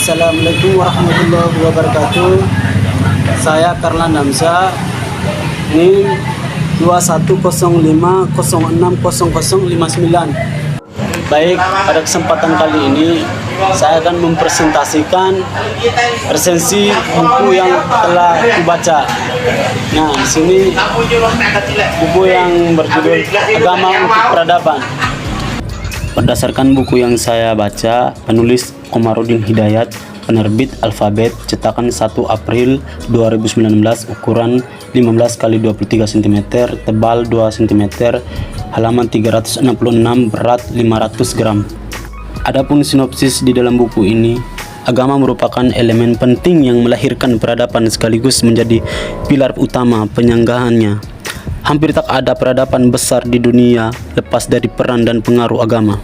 Assalamualaikum warahmatullahi wabarakatuh. Saya Karlan Damsa. Ini 2105060059. Baik, pada kesempatan kali ini saya akan mempresentasikan resensi buku yang telah dibaca. Nah, di sini buku yang berjudul Agama untuk Peradaban. Berdasarkan buku yang saya baca, penulis Komarudin Hidayat, penerbit Alfabet, cetakan 1 April 2019, ukuran 15 x 23 cm, tebal 2 cm, halaman 366, berat 500 gram. Adapun sinopsis di dalam buku ini, agama merupakan elemen penting yang melahirkan peradaban sekaligus menjadi pilar utama penyanggahannya. Hampir tak ada peradaban besar di dunia lepas dari peran dan pengaruh agama.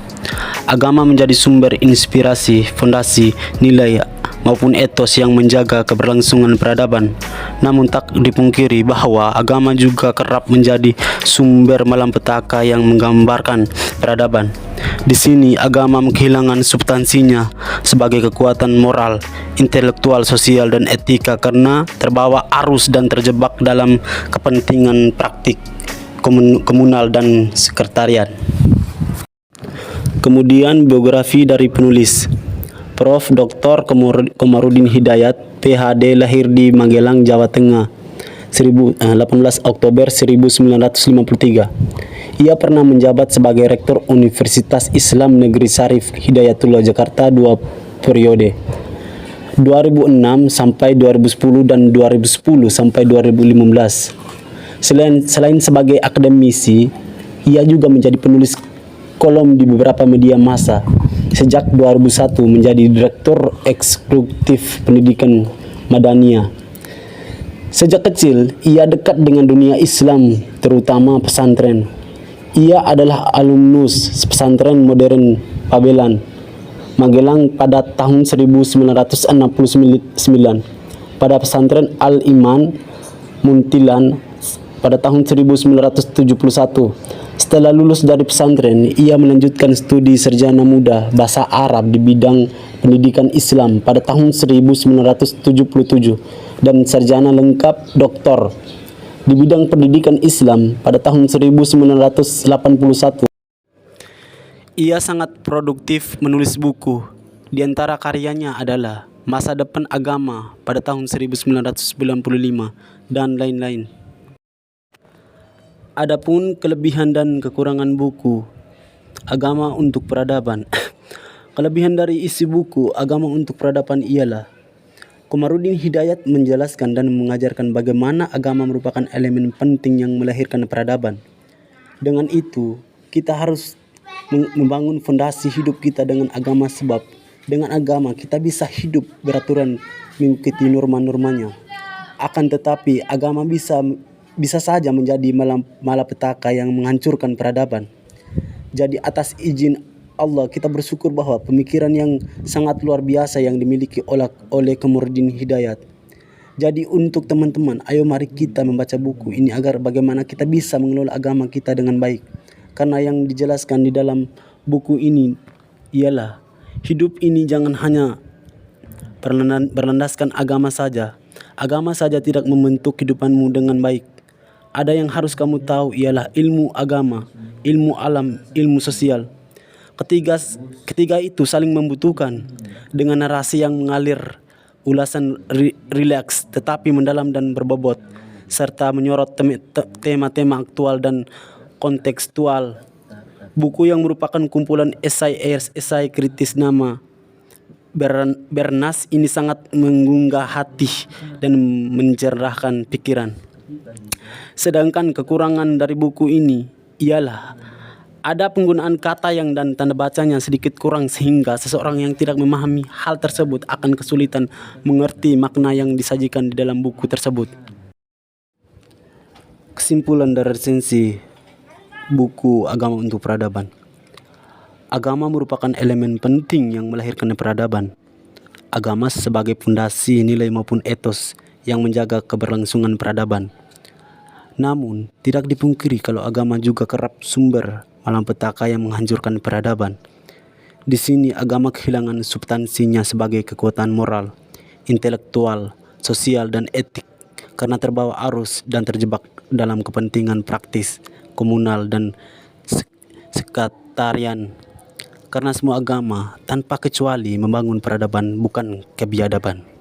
Agama menjadi sumber inspirasi, fondasi, nilai maupun etos yang menjaga keberlangsungan peradaban. Namun tak dipungkiri bahwa agama juga kerap menjadi sumber malapetaka yang menggambarkan peradaban. Di sini agama kehilangan substansinya sebagai kekuatan moral, intelektual, sosial, dan etika karena terbawa arus dan terjebak dalam kepentingan praktik komunal dan sekretariat. Kemudian biografi dari penulis. Prof. Dr. Komarudin Hidayat, PhD, lahir di Magelang, Jawa Tengah, 18 Oktober 1953. Ia pernah menjabat sebagai Rektor Universitas Islam Negeri Syarif Hidayatullah Jakarta 2 periode, 2006 sampai 2010 dan 2010 sampai 2015. Selain sebagai akademisi, ia juga menjadi penulis kolom di beberapa media massa. Sejak 2001 menjadi Direktur Eksekutif Pendidikan Madaniyah. Sejak kecil, ia dekat dengan dunia Islam, terutama pesantren. Ia adalah alumnus pesantren modern Pabelan, Magelang pada tahun 1969, pada pesantren Al-Iman, Muntilan pada tahun 1971. Setelah lulus dari pesantren, ia melanjutkan studi sarjana muda bahasa Arab di bidang pendidikan Islam pada tahun 1977 dan sarjana lengkap doktor di bidang pendidikan Islam pada tahun 1981. Ia sangat produktif menulis buku. Di antara karyanya adalah Masa Depan Agama pada tahun 1995 dan lain-lain. Adapun kelebihan dan kekurangan buku Agama untuk Peradaban. Kelebihan dari isi buku Agama untuk Peradaban ialah Komarudin Hidayat menjelaskan dan mengajarkan bagaimana agama merupakan elemen penting yang melahirkan peradaban. Dengan itu, kita harus membangun fondasi hidup kita dengan agama, sebab dengan agama kita bisa hidup beraturan mengikuti norma-normanya. Akan tetapi agama bisa saja menjadi malapetaka yang menghancurkan peradaban. Jadi atas izin Allah kita bersyukur bahwa pemikiran yang sangat luar biasa yang dimiliki oleh Komarudin Hidayat. Jadi untuk teman-teman, ayo mari kita membaca buku ini agar bagaimana kita bisa mengelola agama kita dengan baik. Karena yang dijelaskan di dalam buku ini ialah hidup ini jangan hanya berlandaskan agama saja. Agama saja tidak membentuk kehidupanmu dengan baik. Ada yang harus kamu tahu ialah ilmu agama, ilmu alam, ilmu sosial. Ketiga itu saling membutuhkan dengan narasi yang mengalir, ulasan rileks tetapi mendalam dan berbobot, serta menyorot tema-tema aktual dan kontekstual. Buku yang merupakan kumpulan esai kritis nama Bernas ini sangat menggugah hati dan mencerahkan pikiran. Sedangkan kekurangan dari buku ini ialah ada penggunaan kata yang dan tanda bacanya sedikit kurang sehingga seseorang yang tidak memahami hal tersebut akan kesulitan mengerti makna yang disajikan di dalam buku tersebut. Kesimpulan dari resensi buku Agama untuk Peradaban. Agama merupakan elemen penting yang melahirkan peradaban. Agama sebagai fondasi nilai maupun etos yang menjaga keberlangsungan peradaban. Namun, tidak dipungkiri kalau agama juga kerap sumber malapetaka yang menghancurkan peradaban. Di sini agama kehilangan substansinya sebagai kekuatan moral, intelektual, sosial, dan etik karena terbawa arus dan terjebak dalam kepentingan praktis, komunal, dan sekatarian. Karena semua agama tanpa kecuali membangun peradaban bukan kebiadaban.